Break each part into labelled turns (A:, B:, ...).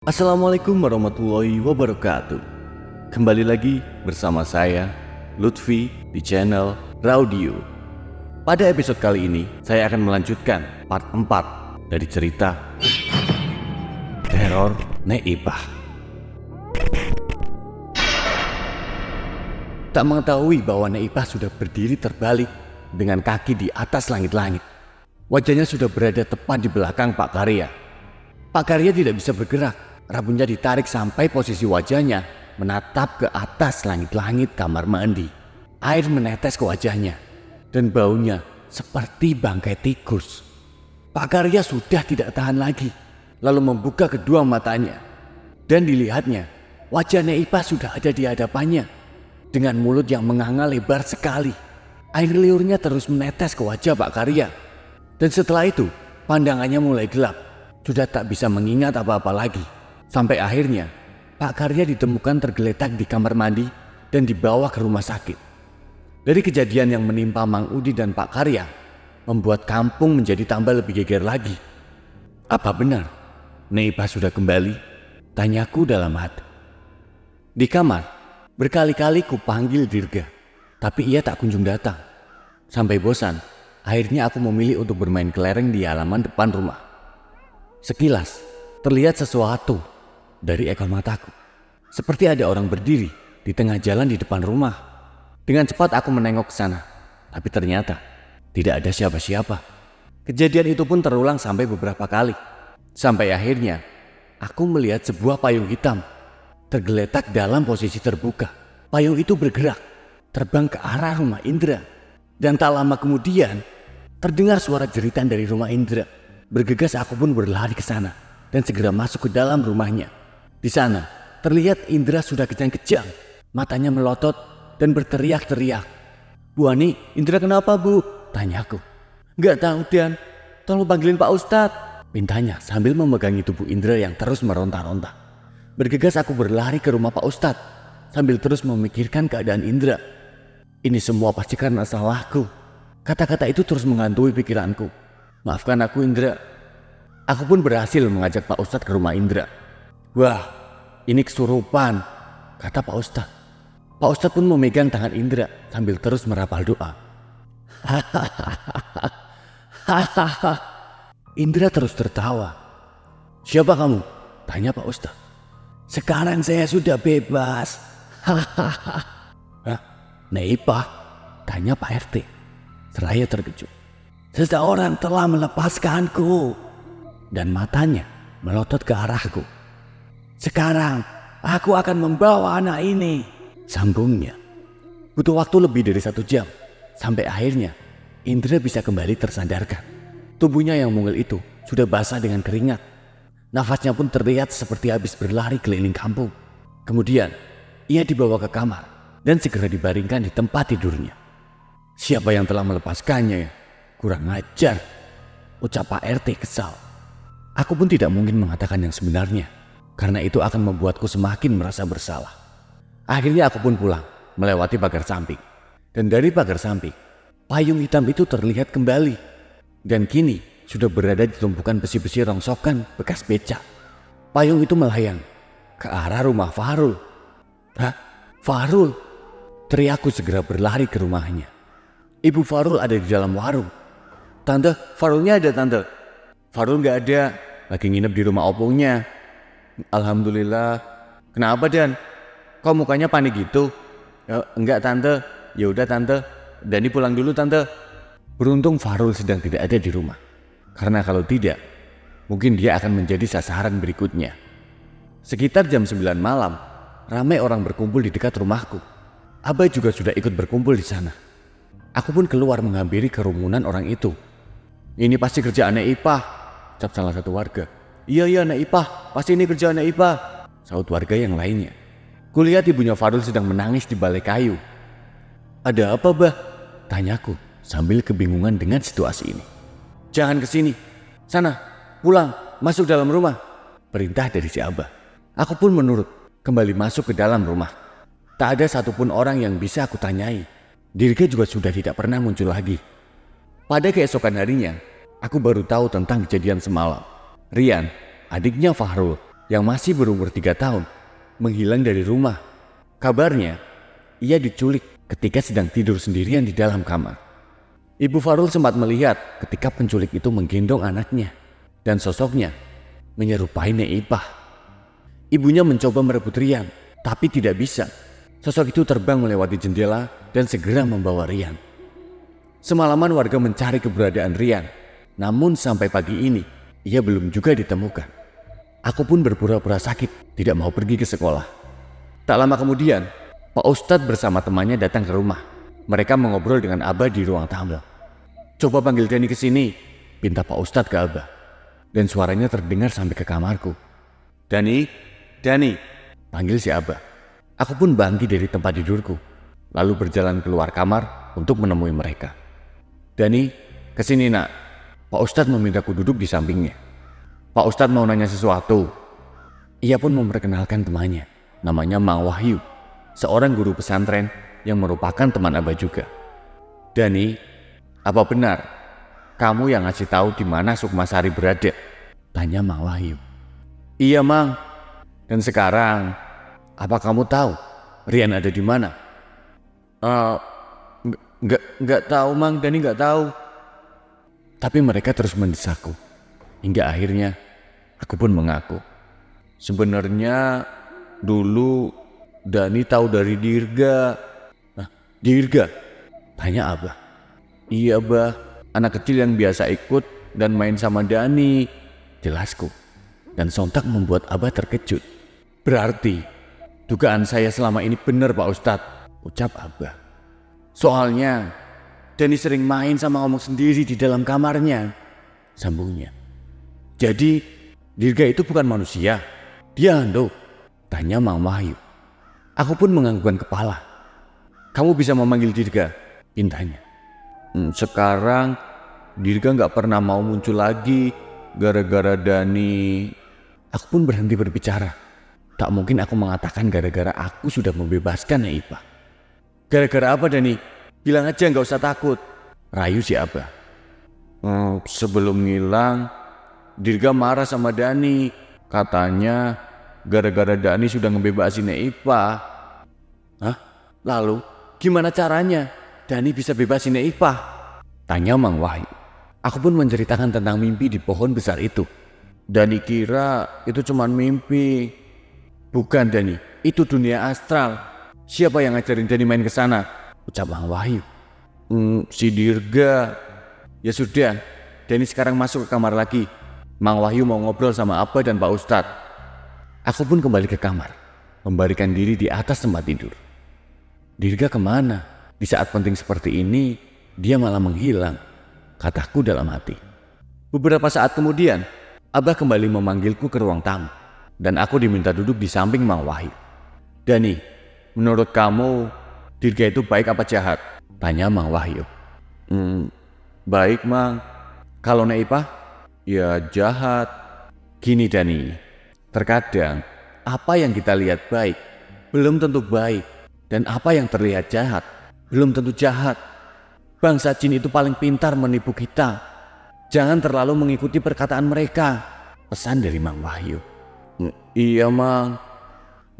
A: Assalamualaikum warahmatullahi wabarakatuh. Kembali lagi bersama saya, Lutfi, di channel Raudio. Pada episode kali ini, saya akan melanjutkan part 4 dari cerita Teror Nek Ipah. Tak mengetahui bahwa Nek Ipah sudah berdiri terbalik dengan kaki di atas langit-langit. Wajahnya sudah berada tepat di belakang Pak Karya. Pak Karya tidak bisa bergerak. Rambutnya ditarik sampai posisi wajahnya menatap ke atas langit-langit kamar mandi. Air menetes ke wajahnya dan baunya seperti bangkai tikus. Pak Karya sudah tidak tahan lagi, lalu membuka kedua matanya. Dan dilihatnya, wajah Nek Ipah sudah ada di hadapannya. Dengan mulut yang menganga lebar sekali, air liurnya terus menetes ke wajah Pak Karya. Dan setelah itu, pandangannya mulai gelap. Sudah tak bisa mengingat apa-apa lagi. Sampai akhirnya, Pak Karya ditemukan tergeletak di kamar mandi dan dibawa ke rumah sakit. Dari kejadian yang menimpa Mang Udi dan Pak Karya, membuat kampung menjadi tambah lebih geger lagi. Apa benar Nek Ipah sudah kembali? Tanyaku dalam hati. Di kamar, berkali-kali ku panggil Dirga, tapi ia tak kunjung datang. Sampai bosan, akhirnya aku memilih untuk bermain kelereng di halaman depan rumah. Sekilas, terlihat sesuatu dari ekor mataku. Seperti ada orang berdiri di tengah jalan di depan rumah. Dengan cepat aku menengok ke sana, tapi ternyata tidak ada siapa-siapa. Kejadian itu pun terulang sampai beberapa kali. Sampai akhirnya, aku melihat sebuah payung hitam tergeletak dalam posisi terbuka. Payung itu bergerak, terbang ke arah rumah Indra. Dan tak lama kemudian, terdengar suara jeritan dari rumah Indra. Bergegas aku pun berlari ke sana dan segera masuk ke dalam rumahnya. Di sana, terlihat Indra sudah kejang-kejang. Matanya melotot dan berteriak-teriak. "Bu Ani, Indra kenapa bu?" tanyaku. "Nggak tahu Dan, tolong panggilin Pak Ustadz," pintanya sambil memegangi tubuh Indra yang terus meronta-ronta. Bergegas aku berlari ke rumah Pak Ustadz sambil terus memikirkan keadaan Indra. Ini semua pasti karena salahku. Kata-kata itu terus menghantui pikiranku. "Maafkan aku Indra." Aku pun berhasil mengajak Pak Ustadz ke rumah Indra. "Wah, ini kesurupan," kata Pak Ustadz. Pak Ustadz pun memegang tangan Indra sambil terus merapal doa. Hahaha. Indra terus tertawa. "Siapa kamu?" tanya Pak Ustadz. "Sekarang saya sudah bebas." Hahaha. "Hah? Nek Ipah?" tanya Pak RT. Seraya terkejut. "Seseorang telah melepaskanku." Dan matanya melotot ke arahku. "Sekarang aku akan membawa anak ini," sambungnya. Butuh waktu lebih dari 1 jam. Sampai akhirnya Indra bisa kembali tersadarkan. Tubuhnya yang mungil itu sudah basah dengan keringat. Nafasnya pun terlihat seperti habis berlari keliling kampung. Kemudian ia dibawa ke kamar dan segera dibaringkan di tempat tidurnya. "Siapa yang telah melepaskannya ya? Kurang ajar," ucap Pak RT kesal. Aku pun tidak mungkin mengatakan yang sebenarnya, karena itu akan membuatku semakin merasa bersalah. Akhirnya aku pun pulang, melewati pagar samping. Dan dari pagar samping, payung hitam itu terlihat kembali. Dan kini sudah berada di tumpukan besi-besi rongsokan bekas becak. Payung itu melayang ke arah rumah Farul. "Hah? Farul?" teriakku segera berlari ke rumahnya. Ibu Farul ada di dalam warung. "Tante, Farulnya ada tante." "Farul nggak ada, lagi nginep di rumah opungnya." "Alhamdulillah." "Kenapa Dan? Kok mukanya panik gitu?" Enggak tante." "Ya udah tante, Dani pulang dulu tante." Beruntung Farul sedang tidak ada di rumah. Karena kalau tidak, mungkin dia akan menjadi sasaran berikutnya. Sekitar jam 9 malam, ramai orang berkumpul di dekat rumahku. Abah juga sudah ikut berkumpul di sana. Aku pun keluar menghampiri kerumunan orang itu. "Ini pasti kerjaan Nek Ipah," ucap salah satu warga. Iya Nek Ipah, pasti ini kerjaan Nek Ipah," saut warga yang lainnya. Kulihat ibunya Farul sedang menangis di balai kayu. "Ada apa bah?" tanyaku sambil kebingungan dengan situasi ini. "Jangan kesini, sana, pulang, masuk dalam rumah," perintah dari si Abah. Aku pun menurut, kembali masuk ke dalam rumah. Tak ada satupun orang yang bisa aku tanyai. Dirga juga sudah tidak pernah muncul lagi. Pada keesokan harinya, aku baru tahu tentang kejadian semalam. Rian, adiknya Fahrul, yang masih berumur 3 tahun menghilang dari rumah. Kabarnya, ia diculik ketika sedang tidur sendirian di dalam kamar. Ibu Farul sempat melihat ketika penculik itu menggendong anaknya dan sosoknya menyerupai Nek Ipah. Ibunya mencoba merebut Rian, tapi tidak bisa. Sosok itu terbang melewati jendela dan segera membawa Rian. Semalaman warga mencari keberadaan Rian, namun sampai pagi ini ia belum juga ditemukan. Aku pun berpura-pura sakit, tidak mau pergi ke sekolah. Tak lama kemudian, Pak Ustadz bersama temannya datang ke rumah. Mereka mengobrol dengan Abah di ruang tamu. "Coba panggil Dani ke sini," pinta Pak Ustadz ke Abah. Dan suaranya terdengar sampai ke kamarku. "Dani, Dani," panggil si Abah. Aku pun bangkit dari tempat tidurku, lalu berjalan keluar kamar untuk menemui mereka. "Dani, kesini nak." Pak Ustadz memintaku duduk di sampingnya. "Pak Ustadz mau nanya sesuatu." Ia pun memperkenalkan temannya, namanya Mang Wahyu, seorang guru pesantren yang merupakan teman Abah juga. "Dani, apa benar kamu yang ngasih tahu di mana Sukmasari berada?" tanya Mang Wahyu. "Iya Mang. Dan sekarang, apa kamu tahu Rian ada di mana?" Nggak tahu Mang, Dani nggak tahu." Tapi mereka terus mendesakku, hingga akhirnya aku pun mengaku. "Sebenarnya dulu Dani tahu dari Dirga." "Hah, Dirga?" tanya Abah. "Iya Bah, anak kecil yang biasa ikut dan main sama Dani," jelasku. Dan sontak membuat Abah terkejut. "Berarti dugaan saya selama ini benar Pak Ustadz," ucap Abah. "Soalnya Dani sering main sama ngomong sendiri di dalam kamarnya," sambungnya. "Jadi Dirga itu bukan manusia, dia hantu?" tanya Mang Wahyu. Aku pun menganggukkan kepala. "Kamu bisa memanggil Dirga?" pintanya. "Sekarang Dirga gak pernah mau muncul lagi gara-gara Dani." Aku pun berhenti berbicara. Tak mungkin aku mengatakan gara-gara aku sudah membebaskan Nek Ipah. "Gara-gara apa Dani? Bilang aja gak usah takut," rayu si Abah. "Sebelum ngilang, Dirga marah sama Dani. Katanya gara-gara Dani sudah ngebebasin Nek Ipah." "Hah? Lalu gimana caranya Dani bisa bebasin Nek Ipah?" tanya Mang Wahyu. Aku pun menceritakan tentang mimpi di pohon besar itu. "Dani kira itu cuma mimpi." "Bukan Dani, itu dunia astral. Siapa yang ngajarin Dani main ke sana?" ucap Mang Wahyu. Si Dirga." "Ya sudah, Dani sekarang masuk ke kamar lagi. Mang Wahyu mau ngobrol sama Abah dan Pak Ustadz." Aku pun kembali ke kamar, membarikan diri di atas tempat tidur. Dirga kemana? Di saat penting seperti ini, dia malah menghilang, kataku dalam hati. Beberapa saat kemudian, Abah kembali memanggilku ke ruang tamu, dan aku diminta duduk di samping Mang Wahyu. "Dani, menurut kamu Dirga itu baik apa jahat?" tanya Mang Wahyu. Baik Mang. Kalau Nek Ipah? Ya jahat." "Gini Dani, terkadang apa yang kita lihat baik belum tentu baik, dan apa yang terlihat jahat belum tentu jahat. Bangsa jin itu paling pintar menipu kita. Jangan terlalu mengikuti perkataan mereka," pesan dari Mang Wahyu. "Iya Mang."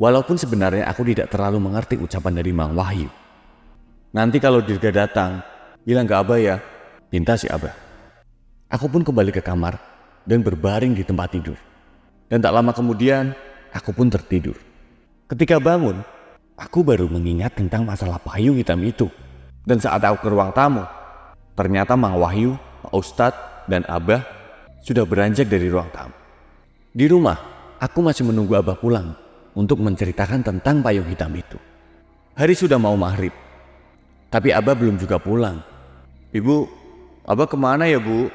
A: Walaupun sebenarnya aku tidak terlalu mengerti ucapan dari Mang Wahyu. "Nanti kalau Dirga datang, bilang ke Abah ya," pinta si Abah. Aku pun kembali ke kamar dan berbaring di tempat tidur. Dan tak lama kemudian, aku pun tertidur. Ketika bangun, aku baru mengingat tentang masalah payung hitam itu. Dan saat aku ke ruang tamu, ternyata Mang Wahyu, Pak Ustadz, dan Abah sudah beranjak dari ruang tamu. Di rumah, aku masih menunggu Abah pulang untuk menceritakan tentang payung hitam itu. Hari sudah mau maghrib, tapi Abah belum juga pulang. "Ibu, Abah kemana ya Bu?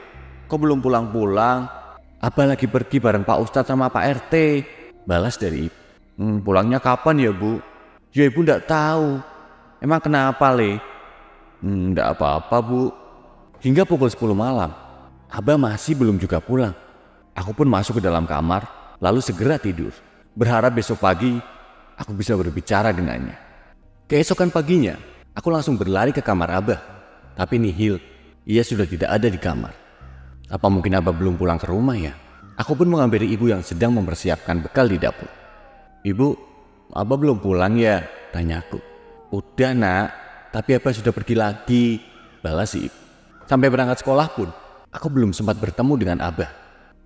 A: Kok belum pulang-pulang?" "Abah lagi pergi bareng Pak Ustadz sama Pak RT," balas dari ibu. Pulangnya kapan ya Bu?" "Ya Ibu ndak tahu." "Emang kenapa Le?" Ndak apa-apa Bu." Hingga pukul 10 malam, Abah masih belum juga pulang. Aku pun masuk ke dalam kamar, lalu segera tidur, berharap besok pagi aku bisa berbicara dengannya. Keesokan paginya, aku langsung berlari ke kamar Abah. Tapi nihil, ia sudah tidak ada di kamar. Apa mungkin Abah belum pulang ke rumah ya? Aku pun menghampiri ibu yang sedang mempersiapkan bekal di dapur. "Ibu, Abah belum pulang ya?" tanyaku. "Udah nak, tapi Abah sudah pergi lagi," balas si ibu. Sampai berangkat sekolah pun, aku belum sempat bertemu dengan Abah.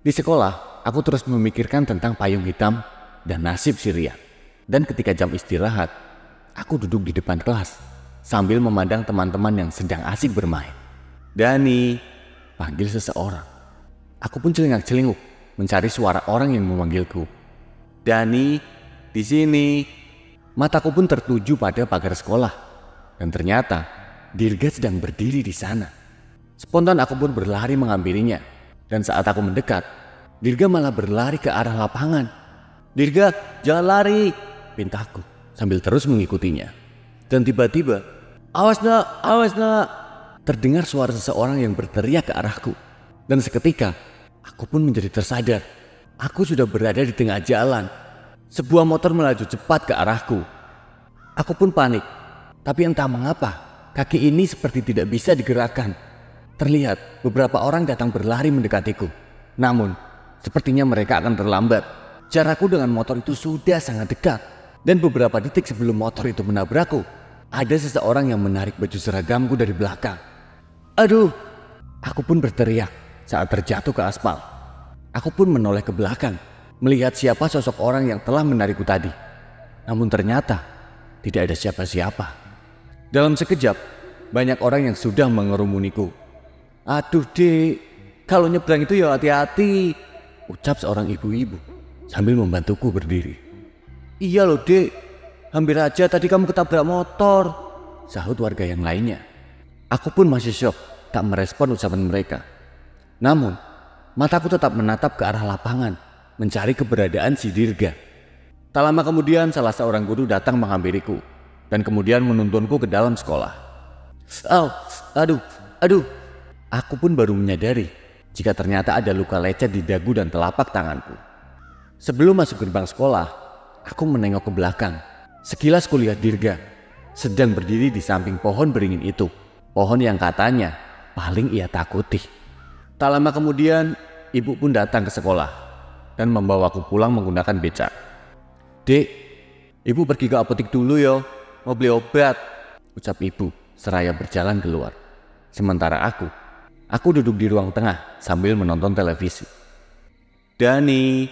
A: Di sekolah, aku terus memikirkan tentang payung hitam dan nasib si Rian. Dan ketika jam istirahat, aku duduk di depan kelas sambil memandang teman-teman yang sedang asik bermain. "Dani," panggil seseorang. Aku pun celingak-celinguk mencari suara orang yang memanggilku. "Dani, di sini." Mataku pun tertuju pada pagar sekolah, dan ternyata Dirga sedang berdiri di sana. Spontan aku pun berlari menghampirinya, dan saat aku mendekat, Dirga malah berlari ke arah lapangan. "Dirga, jangan lari," pintaku sambil terus mengikutinya. Dan tiba-tiba, awas nak," terdengar suara seseorang yang berteriak ke arahku. Dan seketika, aku pun menjadi tersadar. Aku sudah berada di tengah jalan. Sebuah motor melaju cepat ke arahku. Aku pun panik, tapi entah mengapa, kaki ini seperti tidak bisa digerakkan. Terlihat beberapa orang datang berlari mendekatiku. Namun, sepertinya mereka akan terlambat. Jarakku dengan motor itu sudah sangat dekat. Dan beberapa detik sebelum motor itu menabrakku, ada seseorang yang menarik baju seragamku dari belakang. "Aduh!" Aku pun berteriak saat terjatuh ke aspal. Aku pun menoleh ke belakang, melihat siapa sosok orang yang telah menarikku tadi. Namun ternyata tidak ada siapa-siapa. Dalam sekejap, banyak orang yang sudah mengerumuniku. "Aduh dek, kalau nyebrang itu ya hati-hati," ucap seorang ibu-ibu sambil membantuku berdiri. "Iya loh dek, hampir aja tadi kamu ketabrak motor," sahut warga yang lainnya. Aku pun masih syok, tak merespon ucapan mereka. Namun, mataku tetap menatap ke arah lapangan, mencari keberadaan si Dirga. Tak lama kemudian salah seorang guru datang menghampiriku, dan kemudian menuntunku ke dalam sekolah. Aduh. Aku pun baru menyadari jika ternyata ada luka lecet di dagu dan telapak tanganku. Sebelum masuk gerbang sekolah, aku menengok ke belakang. Sekilas kulihat Dirga sedang berdiri di samping pohon beringin itu. Pohon yang katanya paling ia takuti. Tak lama kemudian, ibu pun datang ke sekolah dan membawaku pulang menggunakan becak. "Dek, ibu pergi ke apotek dulu yo, mau beli obat," ucap ibu seraya berjalan keluar. Sementara aku duduk di ruang tengah sambil menonton televisi. Dani,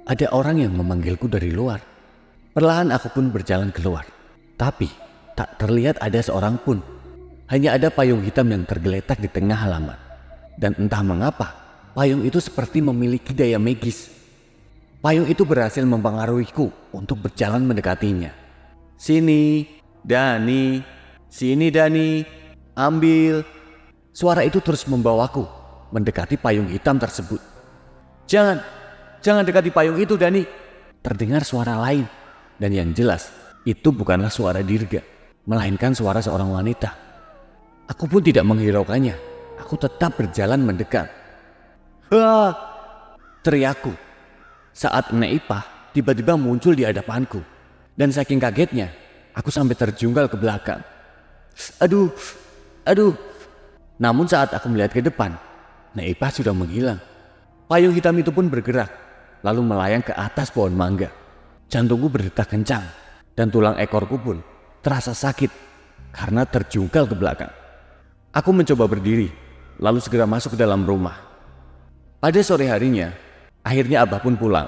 A: ada orang yang memanggilku dari luar. Perlahan aku pun berjalan keluar, tapi tak terlihat ada seorang pun. Hanya ada payung hitam yang tergeletak di tengah halaman. Dan entah mengapa, payung itu seperti memiliki daya magis. Payung itu berhasil mempengaruhiku untuk berjalan mendekatinya. Sini Dani, ambil." Suara itu terus membawaku mendekati payung hitam tersebut. Jangan dekati payung itu Dani," terdengar suara lain. Dan yang jelas, itu bukanlah suara Dirga, melainkan suara seorang wanita. Aku pun tidak menghiraukannya. Aku tetap berjalan mendekat. "Wah!" teriakku saat Nek Ipah tiba-tiba muncul di hadapanku. Dan saking kagetnya, aku sampai terjungkal ke belakang. Aduh. Namun saat aku melihat ke depan, Nek Ipah sudah menghilang. Payung hitam itu pun bergerak, lalu melayang ke atas pohon mangga. Jantungku berdetak kencang, dan tulang ekorku pun terasa sakit karena terjungkal ke belakang. Aku mencoba berdiri, lalu segera masuk ke dalam rumah. Pada sore harinya, akhirnya Abah pun pulang,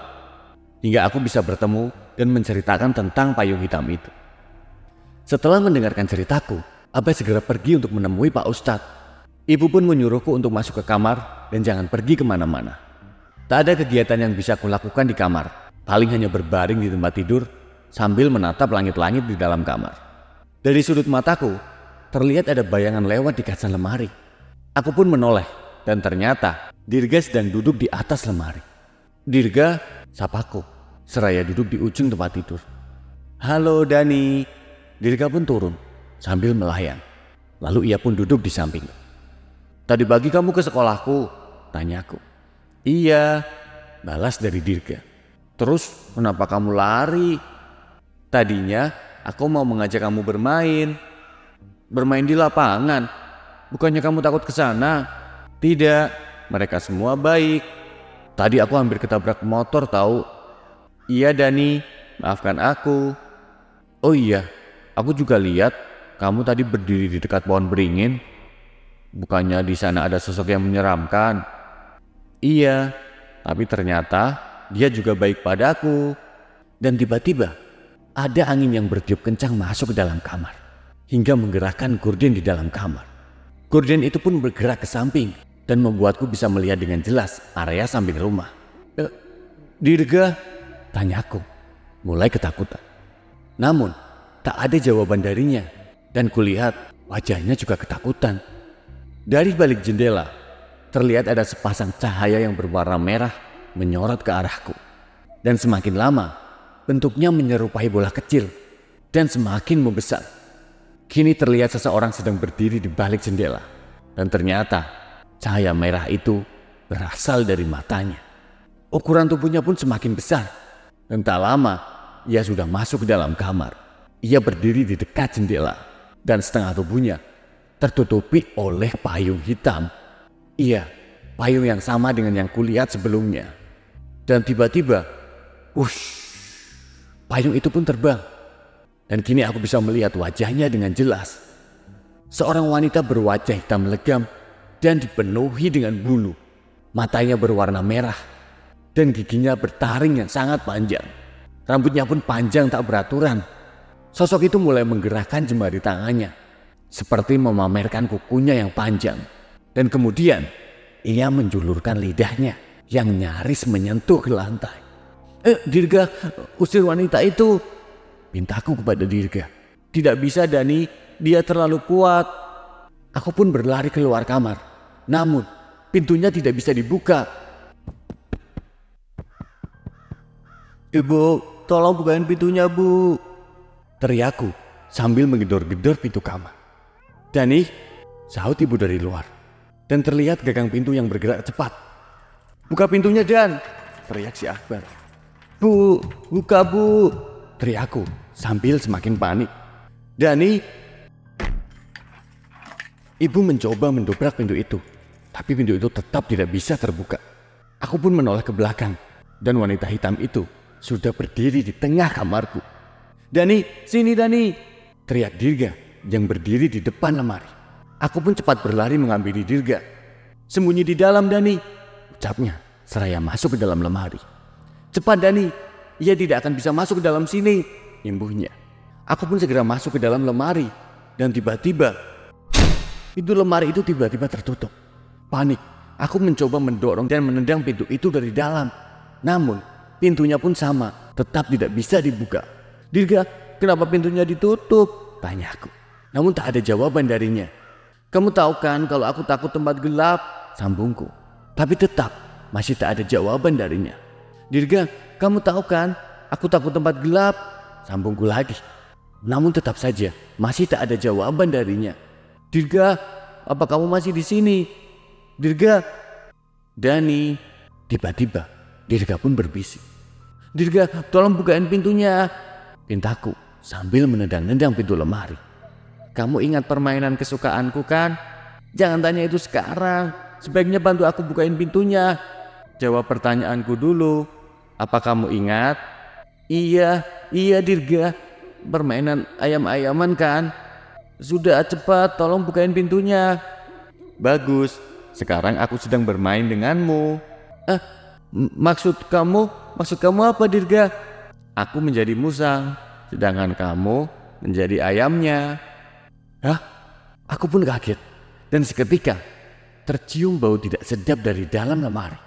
A: hingga aku bisa bertemu dan menceritakan tentang payung hitam itu. Setelah mendengarkan ceritaku, Abah segera pergi untuk menemui Pak Ustadz. Ibu pun menyuruhku untuk masuk ke kamar dan jangan pergi kemana-mana. Tak ada kegiatan yang bisa kulakukan di kamar, paling hanya berbaring di tempat tidur sambil menatap langit-langit di dalam kamar. Dari sudut mataku, terlihat ada bayangan lewat di kaca lemari. Aku pun menoleh dan ternyata Dirga sedang duduk di atas lemari. "Dirga," sapaku, seraya duduk di ujung tempat tidur. "Halo Dani." Dirga pun turun sambil melayang. Lalu ia pun duduk di samping. "Tadi pagi kamu ke sekolahku?" tanyaku. "Iya," balas dari Dirga. "Terus kenapa kamu lari?" "Tadinya aku mau mengajak kamu bermain." "Bermain di lapangan? Bukannya kamu takut ke sana?" "Tidak, mereka semua baik. Tadi aku hampir ketabrak motor tahu. Iya Dani, maafkan aku. Oh iya, aku juga lihat kamu tadi berdiri di dekat pohon beringin. Bukannya di sana ada sosok yang menyeramkan? Iya, tapi ternyata dia juga baik padaku. Dan tiba-tiba ada angin yang bertiup kencang masuk ke dalam kamar, hingga menggerakkan gorden di dalam kamar. Gorden itu pun bergerak ke samping dan membuatku bisa melihat dengan jelas area samping rumah. Dirga? Tanyaku, mulai ketakutan. Namun, tak ada jawaban darinya dan kulihat wajahnya juga ketakutan. Dari balik jendela, terlihat ada sepasang cahaya yang berwarna merah menyorot ke arahku. Dan semakin lama, bentuknya menyerupai bola kecil dan semakin membesar. Kini terlihat seseorang sedang berdiri di balik jendela. Dan ternyata cahaya merah itu berasal dari matanya. Ukuran tubuhnya pun semakin besar. Dan tak lama, ia sudah masuk ke dalam kamar. Ia berdiri di dekat jendela. Dan setengah tubuhnya tertutupi oleh payung hitam. Iya, payung yang sama dengan yang kulihat sebelumnya. Dan tiba-tiba, payung itu pun terbang. Dan kini aku bisa melihat wajahnya dengan jelas. Seorang wanita berwajah hitam legam dan dipenuhi dengan bulu. Matanya berwarna merah dan giginya bertaring yang sangat panjang. Rambutnya pun panjang tak beraturan. Sosok itu mulai menggerakkan jemari tangannya, seperti memamerkan kukunya yang panjang. Dan kemudian ia menjulurkan lidahnya yang nyaris menyentuh ke lantai. Dirga, usir wanita itu, pintaku kepada Dirga. Tidak bisa Dani, dia terlalu kuat. Aku pun berlari keluar kamar. Namun pintunya tidak bisa dibuka. Ibu, tolong bukain pintunya bu, teriakku sambil menggedor-gedor pintu kamar. Dani, sahut ibu dari luar. Dan terlihat gagang pintu yang bergerak cepat. Buka pintunya Dan, teriak si Akbar. Bu, buka bu, teriakku sambil semakin panik. Dani. Ibu mencoba mendobrak pintu itu, tapi pintu itu tetap tidak bisa terbuka. Aku pun menoleh ke belakang, dan wanita hitam itu sudah berdiri di tengah kamarku. Dani, sini Dani, teriak Dirga yang berdiri di depan lemari. Aku pun cepat berlari menghampiri Dirga. Sembunyi di dalam Dani, ucapnya seraya masuk ke dalam lemari. Cepat Dani, ia tidak akan bisa masuk ke dalam sini, imbuhnya. Aku pun segera masuk ke dalam lemari. Dan tiba-tiba pintu lemari itu tiba-tiba tertutup. Panik, aku mencoba mendorong dan menendang pintu itu dari dalam. Namun pintunya pun sama, tetap tidak bisa dibuka. Dirga, kenapa pintunya ditutup? Tanyaku. Namun tak ada jawaban darinya. Kamu tahu kan kalau aku takut tempat gelap, sambungku. Tapi tetap masih tak ada jawaban darinya. Dirga, kamu tahu kan aku takut tempat gelap, sambungku lagi. Namun tetap saja masih tak ada jawaban darinya. Dirga, apa kamu masih di sini? Dirga. Dani. Tiba-tiba Dirga pun berbisik. Dirga, tolong bukain pintunya, pintaku sambil menendang-nendang pintu lemari. Kamu ingat permainan kesukaanku kan? Jangan tanya itu sekarang. Sebaiknya bantu aku bukain pintunya. Jawab pertanyaanku dulu. Apa kamu ingat? Iya Dirga. Permainan ayam-ayaman kan? Sudah cepat, tolong bukain pintunya. Bagus, sekarang aku sedang bermain denganmu. Maksud kamu apa Dirga? Aku menjadi musang, sedangkan kamu menjadi ayamnya. Hah? Aku pun kaget. Dan seketika tercium bau tidak sedap dari dalam lemari.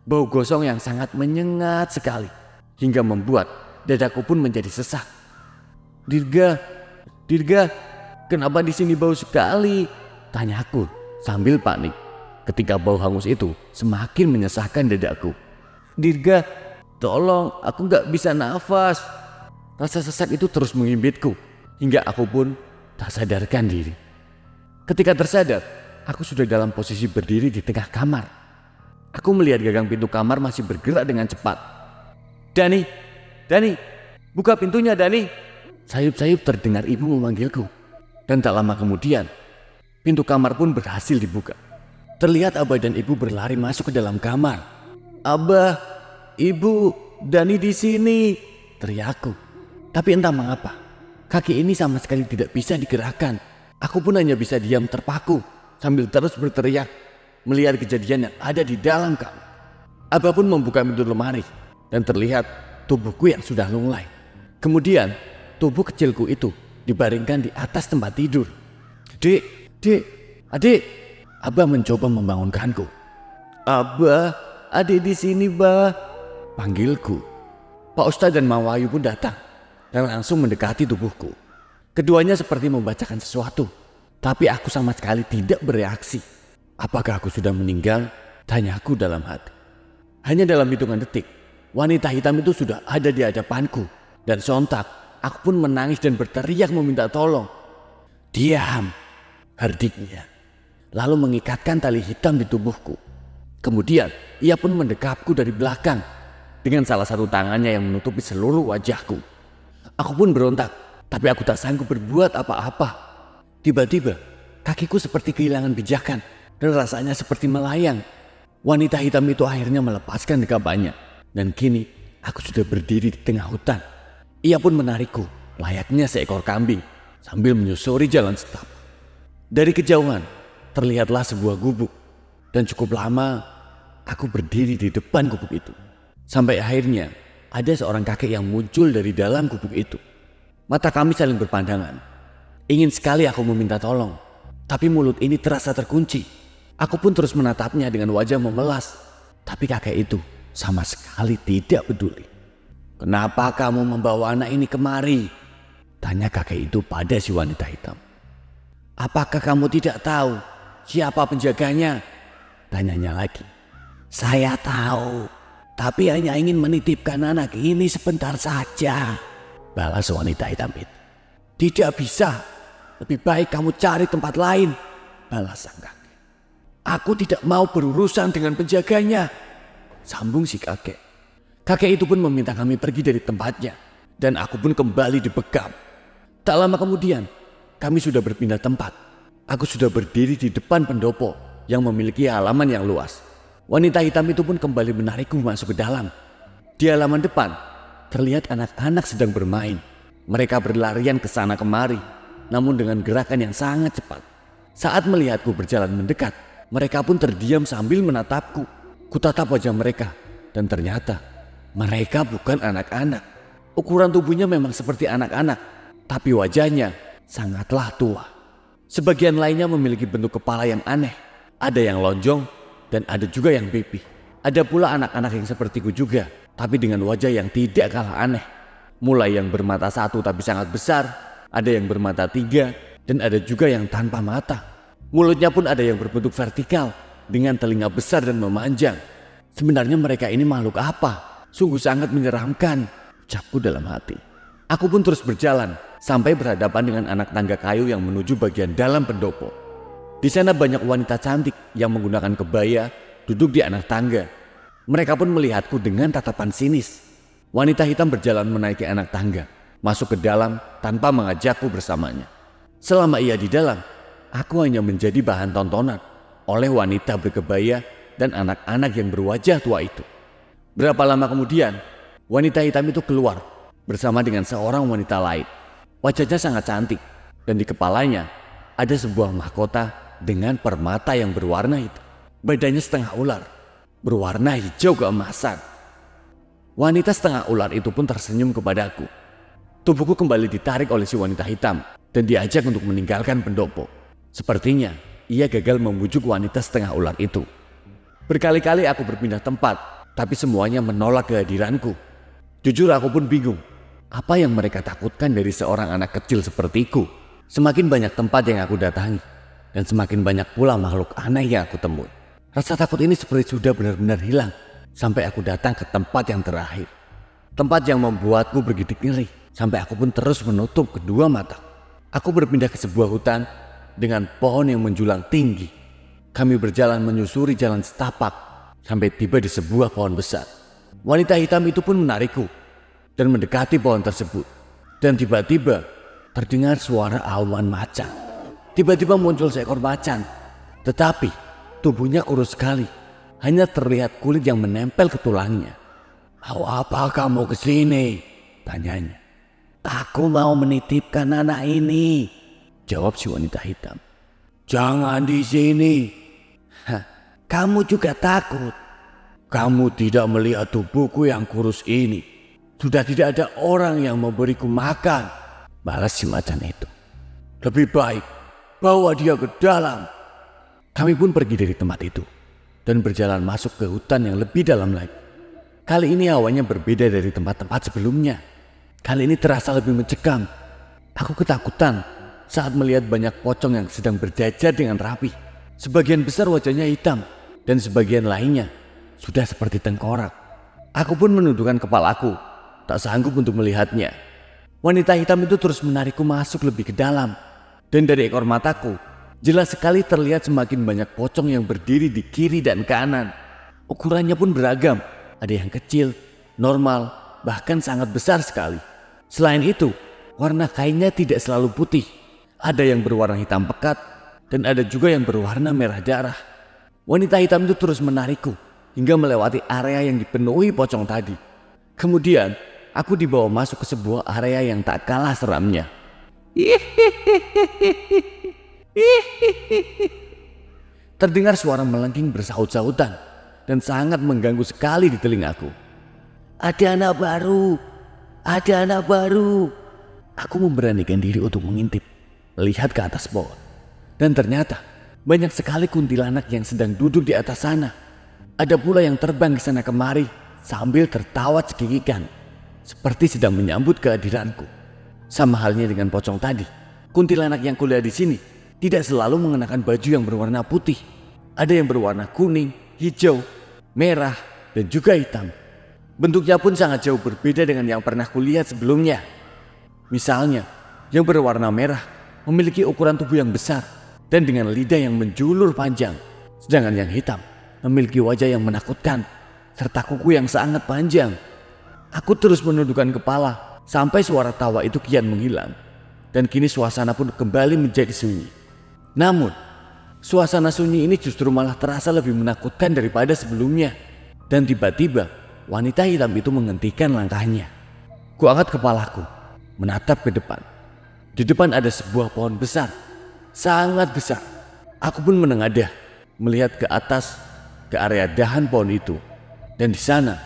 A: Bau gosong yang sangat menyengat sekali, hingga membuat dadaku pun menjadi sesak. Dirga, kenapa di sini bau sekali? Tanyaku sambil panik ketika bau hangus itu semakin menyesakkan dadaku. Dirga, tolong, aku gak bisa nafas. Rasa sesak itu terus mengimbitku hingga aku pun tak sadarkan diri. Ketika tersadar, aku sudah dalam posisi berdiri di tengah kamar. Aku melihat gagang pintu kamar masih bergerak dengan cepat. Dani, buka pintunya Dani. Sayup-sayup terdengar ibu memanggilku. Dan tak lama kemudian, pintu kamar pun berhasil dibuka. Terlihat Abah dan Ibu berlari masuk ke dalam kamar. "Abah, Ibu, Dani di sini," teriakku. Tapi entah mengapa, kaki ini sama sekali tidak bisa digerakkan. Aku pun hanya bisa diam terpaku sambil terus berteriak melihat kejadian yang ada di dalam kamar. Abah pun membuka pintu lemari dan terlihat tubuhku yang sudah lunglai. Kemudian tubuh kecilku itu dibaringkan di atas tempat tidur. "Dek, adik," Abah mencoba membangunkanku. "Abah, adik di sini, Bah," panggilku. Pak Ustadz dan Mak Wahyu pun datang dan langsung mendekati tubuhku. Keduanya seperti membacakan sesuatu, tapi aku sama sekali tidak bereaksi. Apakah aku sudah meninggal? Tanyaku dalam hati. Hanya dalam hitungan detik, wanita hitam itu sudah ada di hadapanku. Dan sontak, aku pun menangis dan berteriak meminta tolong. "Diam," hardiknya. Lalu mengikatkan tali hitam di tubuhku. Kemudian ia pun mendekapku dari belakang dengan salah satu tangannya yang menutupi seluruh wajahku. Aku pun berontak, tapi aku tak sanggup berbuat apa-apa. Tiba-tiba kakiku seperti kehilangan pijakan dan rasanya seperti melayang. Wanita hitam itu akhirnya melepaskan dekapannya dan kini aku sudah berdiri di tengah hutan. Ia pun menarikku layaknya seekor kambing sambil menyusuri jalan setapak. Dari kejauhan terlihatlah sebuah gubuk dan cukup lama aku berdiri di depan gubuk itu. Sampai akhirnya ada seorang kakek yang muncul dari dalam gubuk itu. Mata kami saling berpandangan. Ingin sekali aku meminta tolong, tapi mulut ini terasa terkunci. Aku pun terus menatapnya dengan wajah memelas. Tapi kakek itu sama sekali tidak peduli. "Kenapa kamu membawa anak ini kemari?" tanya kakek itu pada si wanita hitam. "Apakah kamu tidak tahu siapa penjaganya?" tanyanya lagi. "Saya tahu, tapi hanya ingin menitipkan anak ini sebentar saja," balas wanita hitam itu. "Tidak bisa, lebih baik kamu cari tempat lain," balas sang kakek. "Aku tidak mau berurusan dengan penjaganya," sambung si kakek. Kakek itu pun meminta kami pergi dari tempatnya dan aku pun kembali dibekap. Tak lama kemudian kami sudah berpindah tempat. Aku sudah berdiri di depan pendopo yang memiliki halaman yang luas. Wanita hitam itu pun kembali menarikku masuk ke dalam. Di halaman depan terlihat anak-anak sedang bermain. Mereka berlarian ke sana kemari, namun dengan gerakan yang sangat cepat. Saat melihatku berjalan mendekat, mereka pun terdiam sambil menatapku. Kutatap wajah mereka dan ternyata mereka bukan anak-anak. Ukuran tubuhnya memang seperti anak-anak, tapi wajahnya sangatlah tua. Sebagian lainnya memiliki bentuk kepala yang aneh. Ada yang lonjong dan ada juga yang pipih. Ada pula anak-anak yang sepertiku juga, tapi dengan wajah yang tidak kalah aneh. Mulai yang bermata satu tapi sangat besar, ada yang bermata tiga, dan ada juga yang tanpa mata. Mulutnya pun ada yang berbentuk vertikal dengan telinga besar dan memanjang. Sebenarnya mereka ini makhluk apa? Sungguh sangat menyeramkan, ucapku dalam hati. Aku pun terus berjalan sampai berhadapan dengan anak tangga kayu yang menuju bagian dalam pendopo. Di sana banyak wanita cantik yang menggunakan kebaya duduk di anak tangga. Mereka pun melihatku dengan tatapan sinis. Wanita hitam berjalan menaiki anak tangga, masuk ke dalam tanpa mengajakku bersamanya. Selama ia di dalam, aku hanya menjadi bahan tontonan oleh wanita berkebaya dan anak-anak yang berwajah tua itu. Berapa lama kemudian, wanita hitam itu keluar bersama dengan seorang wanita lain. Wajahnya sangat cantik dan di kepalanya ada sebuah mahkota dengan permata yang berwarna hitam. Badannya setengah ular, berwarna hijau keemasan. Wanita setengah ular itu pun tersenyum kepadaku. Tubuhku kembali ditarik oleh si wanita hitam dan diajak untuk meninggalkan pendopo. Sepertinya ia gagal membujuk wanita setengah ular itu. Berkali-kali aku berpindah tempat, tapi semuanya menolak kehadiranku. Jujur aku pun bingung, apa yang mereka takutkan dari seorang anak kecil sepertiku? Semakin banyak tempat yang aku datangi, dan semakin banyak pula makhluk aneh yang aku temui. Rasa takut ini seperti sudah benar-benar hilang, sampai aku datang ke tempat yang terakhir. Tempat yang membuatku bergidik ngeri, sampai aku pun terus menutup kedua mata. Aku berpindah ke sebuah hutan dengan pohon yang menjulang tinggi. Kami berjalan menyusuri jalan setapak sampai tiba di sebuah pohon besar. Wanita hitam itu pun menarikku dan mendekati pohon tersebut. Dan tiba-tiba terdengar suara awan macan. Tiba-tiba muncul seekor macan. Tetapi tubuhnya kurus sekali. Hanya terlihat kulit yang menempel ke tulangnya. "Mau apa kamu kesini?" tanyanya. "Aku mau menitipkan anak ini," jawab si wanita hitam. "Jangan di sini." "Hah, kamu juga takut? Kamu tidak melihat tubuhku yang kurus ini. Sudah tidak ada orang yang memberiku makan," balas si macan itu. "Lebih baik bawa dia ke dalam." Kami pun pergi dari tempat itu dan berjalan masuk ke hutan yang lebih dalam lagi. Kali ini hawanya berbeda dari tempat-tempat sebelumnya. Kali ini terasa lebih mencekam. Aku ketakutan saat melihat banyak pocong yang sedang berjajar dengan rapi. Sebagian besar wajahnya hitam dan sebagian lainnya sudah seperti tengkorak. Aku pun menundukkan kepalaku, tak sanggup untuk melihatnya. Wanita hitam itu terus menarikku masuk lebih ke dalam. Dan dari ekor mataku, jelas sekali terlihat semakin banyak pocong yang berdiri di kiri dan kanan. Ukurannya pun beragam, ada yang kecil, normal, bahkan sangat besar sekali. Selain itu, warna kainnya tidak selalu putih. Ada yang berwarna hitam pekat, dan ada juga yang berwarna merah darah. Wanita hitam itu terus menarikku, hingga melewati area yang dipenuhi pocong tadi. Kemudian, aku dibawa masuk ke sebuah area yang tak kalah seramnya. Terdengar suara melengking bersaut-sautan dan sangat mengganggu sekali di telingaku. "Ada anak baru, ada anak baru." Aku memberanikan diri untuk mengintip, melihat ke atas pohon. Dan ternyata banyak sekali kuntilanak yang sedang duduk di atas sana. Ada pula yang terbang ke sana kemari sambil tertawa cekikikan, seperti sedang menyambut kehadiranku. Sama halnya dengan pocong tadi, kuntilanak yang kulihat di sini tidak selalu mengenakan baju yang berwarna putih. Ada yang berwarna kuning, hijau, merah, dan juga hitam. Bentuknya pun sangat jauh berbeda dengan yang pernah kulihat sebelumnya. Misalnya, yang berwarna merah memiliki ukuran tubuh yang besar dan dengan lidah yang menjulur panjang. Sedangkan yang hitam memiliki wajah yang menakutkan serta kuku yang sangat panjang. Aku terus menundukkan kepala sampai suara tawa itu kian menghilang. Dan kini suasana pun kembali menjadi sunyi. Namun, suasana sunyi ini justru malah terasa lebih menakutkan daripada sebelumnya. Dan tiba-tiba, wanita hitam itu menghentikan langkahnya. Kuangkat kepalaku, menatap ke depan. Di depan ada sebuah pohon besar, sangat besar. Aku pun menengadah, melihat ke atas, ke area dahan pohon itu. Dan di sana,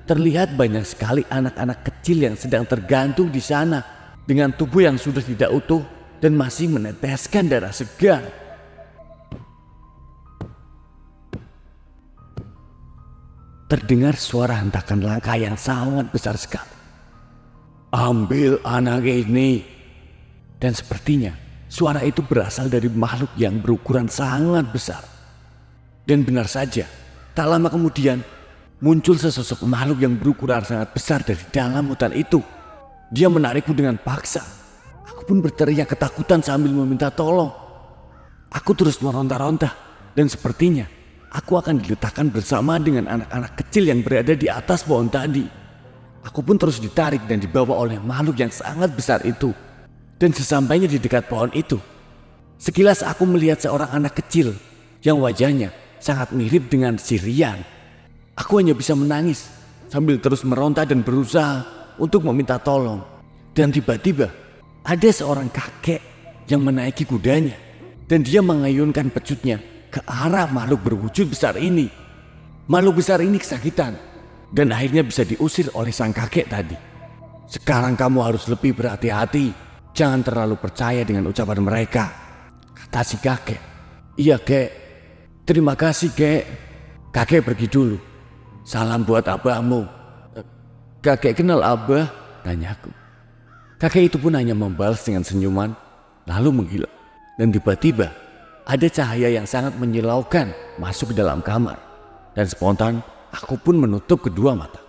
A: terlihat banyak sekali anak-anak kecil yang sedang tergantung di sana dengan tubuh yang sudah tidak utuh dan masih meneteskan darah segar. Terdengar suara hentakan langkah yang sangat besar sekali. "Ambil anak ini." Dan sepertinya suara itu berasal dari makhluk yang berukuran sangat besar. Dan benar saja, tak lama kemudian muncul sesosok makhluk yang berukuran sangat besar dari dalam hutan itu. Dia menarikku dengan paksa. Aku pun berteriak ketakutan sambil meminta tolong. Aku terus meronta-ronta dan sepertinya aku akan diletakkan bersama dengan anak-anak kecil yang berada di atas pohon tadi. Aku pun terus ditarik dan dibawa oleh makhluk yang sangat besar itu. Dan sesampainya di dekat pohon itu, sekilas aku melihat seorang anak kecil yang wajahnya sangat mirip dengan si Rian. Aku hanya bisa menangis sambil terus meronta dan berusaha untuk meminta tolong. Dan tiba-tiba ada seorang kakek yang menaiki kudanya dan dia mengayunkan pecutnya ke arah makhluk berwujud besar ini. Makhluk besar ini kesakitan dan akhirnya bisa diusir oleh sang kakek tadi. "Sekarang kamu harus lebih berhati-hati. Jangan terlalu percaya dengan ucapan mereka," kata si kakek. "Iya kek, terima kasih kek. Kakek pergi dulu. Salam buat abahmu." "Kakek kenal abah?" tanyaku. Kakek itu pun hanya membalas dengan senyuman, lalu menghilang. Dan tiba-tiba ada cahaya yang sangat menyilaukan masuk ke dalam kamar. Dan spontan aku pun menutup kedua mata.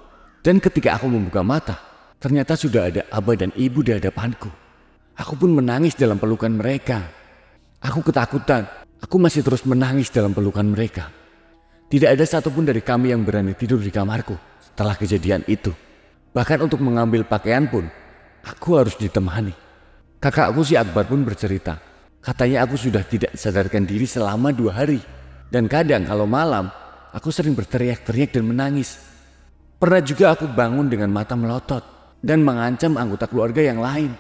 A: Dan ketika aku membuka mata, ternyata sudah ada abah dan ibu di hadapanku. Aku pun menangis dalam pelukan mereka. Aku ketakutan. Aku masih terus menangis dalam pelukan mereka. Tidak ada satupun dari kami yang berani tidur di kamarku setelah kejadian itu. Bahkan untuk mengambil pakaian pun, aku harus ditemani. Kakakku si Akbar pun bercerita. Katanya aku sudah tidak sadarkan diri selama 2 hari. Dan kadang kalau malam, aku sering berteriak-teriak dan menangis. Pernah juga aku bangun dengan mata melotot dan mengancam anggota keluarga yang lain.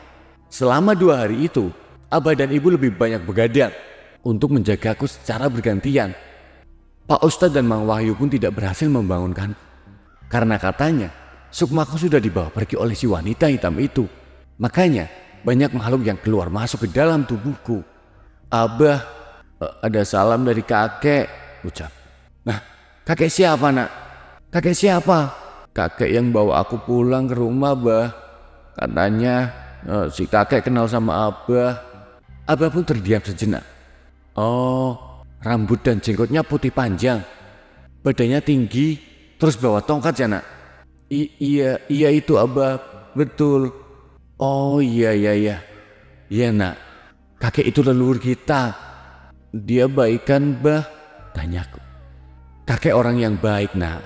A: Selama 2 hari itu, Abah dan Ibu lebih banyak begadang untuk menjagaku secara bergantian. Pak Ustadz dan Mang Wahyu pun tidak berhasil membangunkanku. Karena katanya, sukmaku sudah dibawa pergi oleh si wanita hitam itu. Makanya, banyak makhluk yang keluar masuk ke dalam tubuhku. Abah, ada salam dari kakek, ucap. Nah, kakek siapa nak? Kakek siapa? Kakek yang bawa aku pulang ke rumah, Bah. Katanya si kakek kenal sama Abah. Abah pun terdiam sejenak. Oh, rambut dan jenggotnya putih panjang. Badannya tinggi, terus bawa tongkat ya nak? Iya itu Abah, betul. Oh iya. Iya nak, kakek itu leluhur kita. Dia baik kan, Bah? Tanyaku. Kakek orang yang baik nak.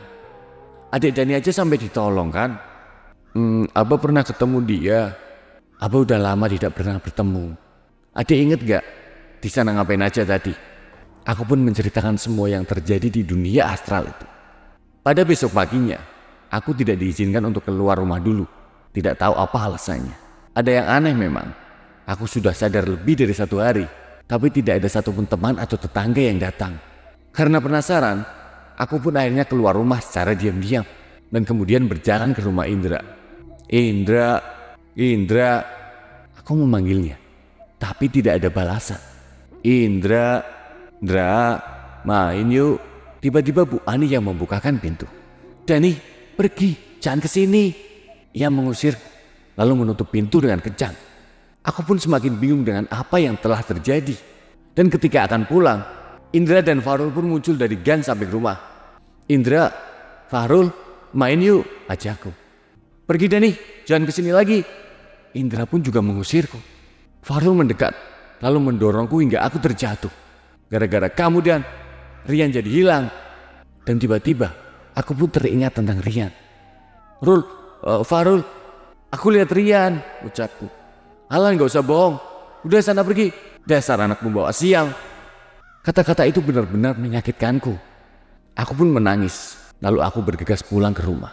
A: Adik Dani aja sampai ditolong kan? Abah pernah ketemu dia. Abah udah lama tidak pernah bertemu. Adik inget gak? Di sana ngapain aja tadi? Aku pun menceritakan semua yang terjadi di dunia astral itu. Pada besok paginya, aku tidak diizinkan untuk keluar rumah dulu. Tidak tahu apa alasannya. Ada yang aneh memang. Aku sudah sadar lebih dari 1 hari, tapi tidak ada satupun teman atau tetangga yang datang. Karena penasaran, aku pun akhirnya keluar rumah secara diam-diam dan kemudian berjalan ke rumah Indra. Indra, aku memanggilnya, tapi tidak ada balasan. Indra, main yuk. Tiba-tiba Bu Ani yang membukakan pintu. Dani, pergi, jangan kesini. Ia mengusir, lalu menutup pintu dengan kencang. Aku pun semakin bingung dengan apa yang telah terjadi. Dan ketika akan pulang, Indra dan Farul pun muncul dari gang sampai rumah. Indra, Farul, main yuk, ajakku. Pergi Dani, jangan kesini lagi. Indra pun juga mengusirku. Farul mendekat, lalu mendorongku hingga aku terjatuh. Gara-gara kamu Dan, Rian jadi hilang. Dan tiba-tiba, aku pun teringat tentang Rian. Farul, aku lihat Rian, ucapku. Alah gak usah bohong, udah sana pergi. Dasar anak membawa sial. Kata-kata itu benar-benar menyakitkanku. Aku pun menangis, lalu aku bergegas pulang ke rumah.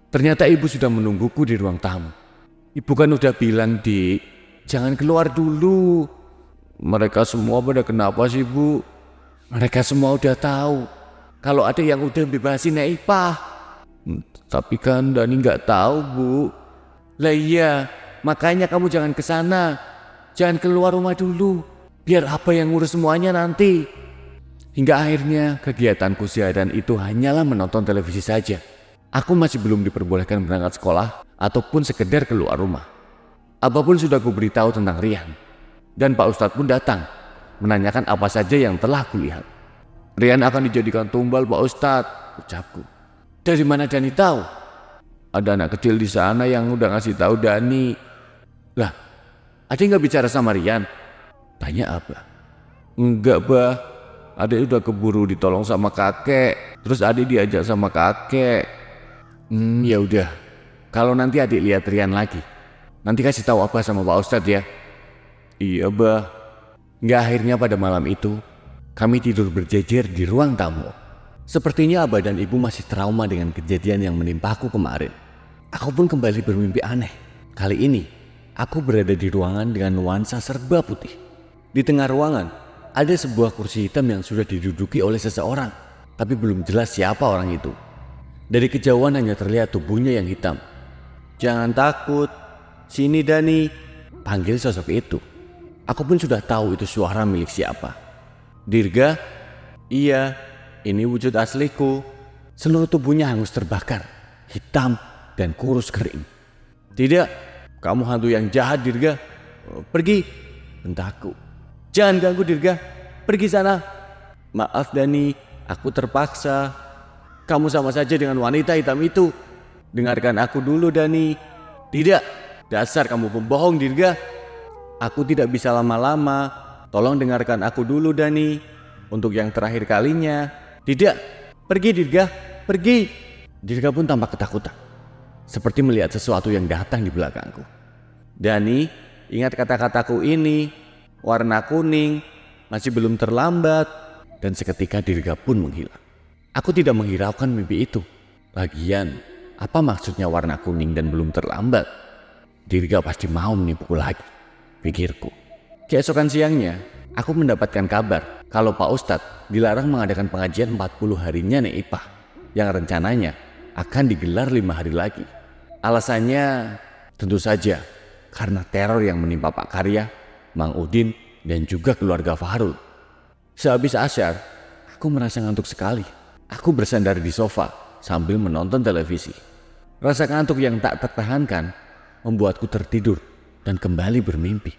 A: Ternyata ibu sudah menungguku di ruang tamu. Ibu kan udah bilang, Dik, jangan keluar dulu. Mereka semua pada kenapa sih Bu? Mereka semua udah tahu kalau ada yang udah bebasin Ipah. Tapi kan Dani gak tahu Bu. Lah iya, makanya kamu jangan kesana. Jangan keluar rumah dulu. Biar apa yang ngurus semuanya nanti. Hingga akhirnya kegiatanku seharian itu hanyalah menonton televisi saja. Aku masih belum diperbolehkan berangkat sekolah ataupun sekedar keluar rumah. Abah pun sudah kuberitahu tentang Rian. Dan Pak Ustadz pun datang menanyakan apa saja yang telah kulihat. Rian akan dijadikan tumbal Pak Ustadz, ucapku. Dari mana Dani tahu? Ada anak kecil di sana yang udah ngasih tahu Dani. Lah, Adik nggak bicara sama Rian? Tanya Abah. Enggak Bah, Adik udah keburu ditolong sama kakek. Terus Adik diajak sama kakek. Ya udah. Kalau nanti Adik lihat Rian lagi, nanti kasih tahu Abah sama Pak Ustadz ya. Iya Bah. Nggak akhirnya pada malam itu, kami tidur berjejer di ruang tamu. Sepertinya Abah dan Ibu masih trauma dengan kejadian yang menimpaku kemarin. Aku pun kembali bermimpi aneh. Kali ini, aku berada di ruangan dengan nuansa serba putih. Di tengah ruangan, ada sebuah kursi hitam yang sudah diduduki oleh seseorang, tapi belum jelas siapa orang itu. Dari kejauhan hanya terlihat tubuhnya yang hitam. Jangan takut, sini Dani, panggil sosok itu. Aku pun sudah tahu itu suara milik siapa. Dirga? Iya, ini wujud asliku. Seluruh tubuhnya hangus terbakar, hitam dan kurus kering. Tidak, kamu hantu yang jahat Dirga. Pergi, bentakku. Jangan ganggu Dirga, pergi sana. Maaf Dani, aku terpaksa. Kamu sama saja dengan wanita hitam itu. Dengarkan aku dulu Dani. Tidak, dasar kamu pembohong Dirga. Aku tidak bisa lama-lama. Tolong dengarkan aku dulu Dani. Untuk yang terakhir kalinya. Tidak, pergi Dirga, pergi. Dirga pun tampak ketakutan, seperti melihat sesuatu yang datang di belakangku. Dani, ingat kata-kataku ini. Warna kuning, masih belum terlambat. dan seketika Dirga pun menghilang. Aku tidak menghiraukan mimpi itu. Lagian, apa maksudnya warna kuning dan belum terlambat? Dirga pasti mau menipuku lagi, pikirku. Keesokan siangnya, aku mendapatkan kabar kalau Pak Ustadz dilarang mengadakan pengajian 40 harinya Nek Ipah yang rencananya akan digelar 5 hari lagi. Alasannya tentu saja karena teror yang menimpa Pak Karya, Mang Udin, dan juga keluarga Fahrul. Sehabis asyar, aku merasa ngantuk sekali. Aku bersandar di sofa sambil menonton televisi. Rasa ngantuk yang tak tertahankan membuatku tertidur dan kembali bermimpi.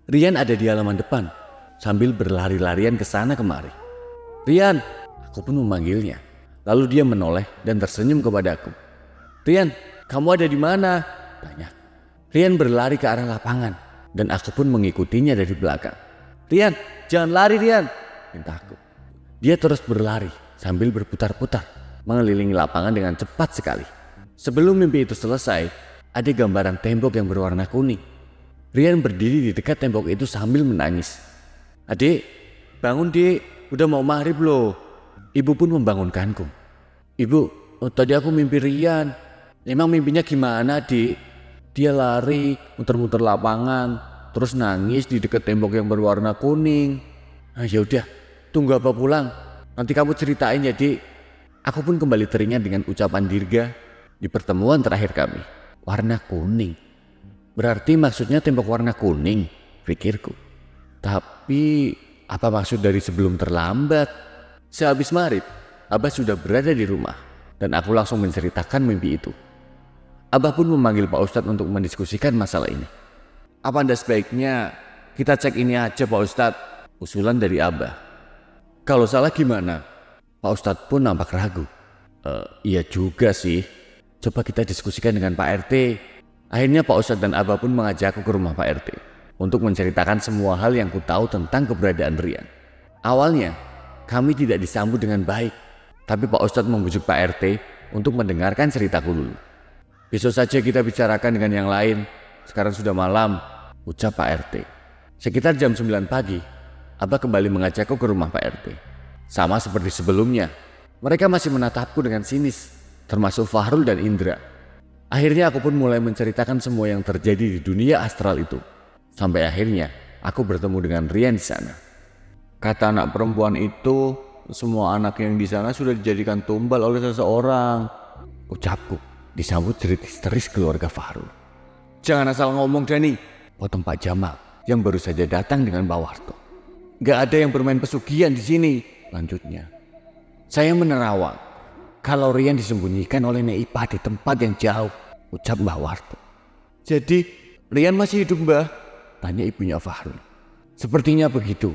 A: Rian ada di halaman depan sambil berlari-larian ke sana kemari. "Rian!" Aku pun memanggilnya. Lalu dia menoleh dan tersenyum kepadaku. "Rian, kamu ada di mana?" tanya. Rian berlari ke arah lapangan dan aku pun mengikutinya dari belakang. "Rian, jangan lari Rian!" pintaku. Dia terus berlari sambil berputar-putar mengelilingi lapangan dengan cepat sekali. Sebelum mimpi itu selesai, ada gambaran tembok yang berwarna kuning. Rian berdiri di dekat tembok itu sambil menangis. "Adik, bangun Dik, udah mau maghrib loh." Ibu pun membangunkanku. "Ibu, tadi aku mimpi Rian." "Emang mimpinya gimana Dik?" "Dia lari, muter-muter lapangan, terus nangis di dekat tembok yang berwarna kuning." "Ya udah, tunggu Abah pulang, nanti kamu ceritain ya Dik." Aku pun kembali teringat dengan ucapan Dirga di pertemuan terakhir kami. Warna kuning. Berarti maksudnya tembok warna kuning, pikirku. Tapi apa maksud dari sebelum terlambat? Sehabis maghrib, Abah sudah berada di rumah dan aku langsung menceritakan mimpi itu. Abah pun memanggil Pak Ustadz untuk mendiskusikan masalah ini. "Apa Anda sebaiknya kita cek ini aja Pak Ustadz?" usulan dari Abah. "Kalau salah gimana?" Pak Ustadz pun nampak ragu. Iya juga sih. Coba kita diskusikan dengan Pak RT. Akhirnya Pak Ustadz dan Abah pun mengajakku ke rumah Pak RT untuk menceritakan semua hal yang ku tahu tentang keberadaan Rian. Awalnya kami tidak disambut dengan baik, tapi Pak Ustadz membujuk Pak RT untuk mendengarkan ceritaku dulu. "Besok saja kita bicarakan dengan yang lain. Sekarang sudah malam," ucap Pak RT. Sekitar jam 9 pagi, Abah kembali mengajakku ke rumah Pak RT. Sama seperti sebelumnya, mereka masih menatapku dengan sinis, termasuk Fahrul dan Indra. Akhirnya aku pun mulai menceritakan semua yang terjadi di dunia astral itu. Sampai akhirnya aku bertemu dengan Rian di sana. "Kata anak perempuan itu, semua anak yang di sana sudah dijadikan tumbal oleh seseorang," ucapku. Disambut jerit histeris keluarga Fahrul. "Jangan asal ngomong Dani," potong Pak Jamal yang baru saja datang dengan Pak Warto. "Gak ada yang bermain pesugihan di sini," lanjutnya. "Saya menerawang kalau Rian disembunyikan oleh Nek Ipah di tempat yang jauh," ucap Mbah Warto. "Jadi Rian masih hidup Mbah?" tanya ibunya Fahrul. "Sepertinya begitu,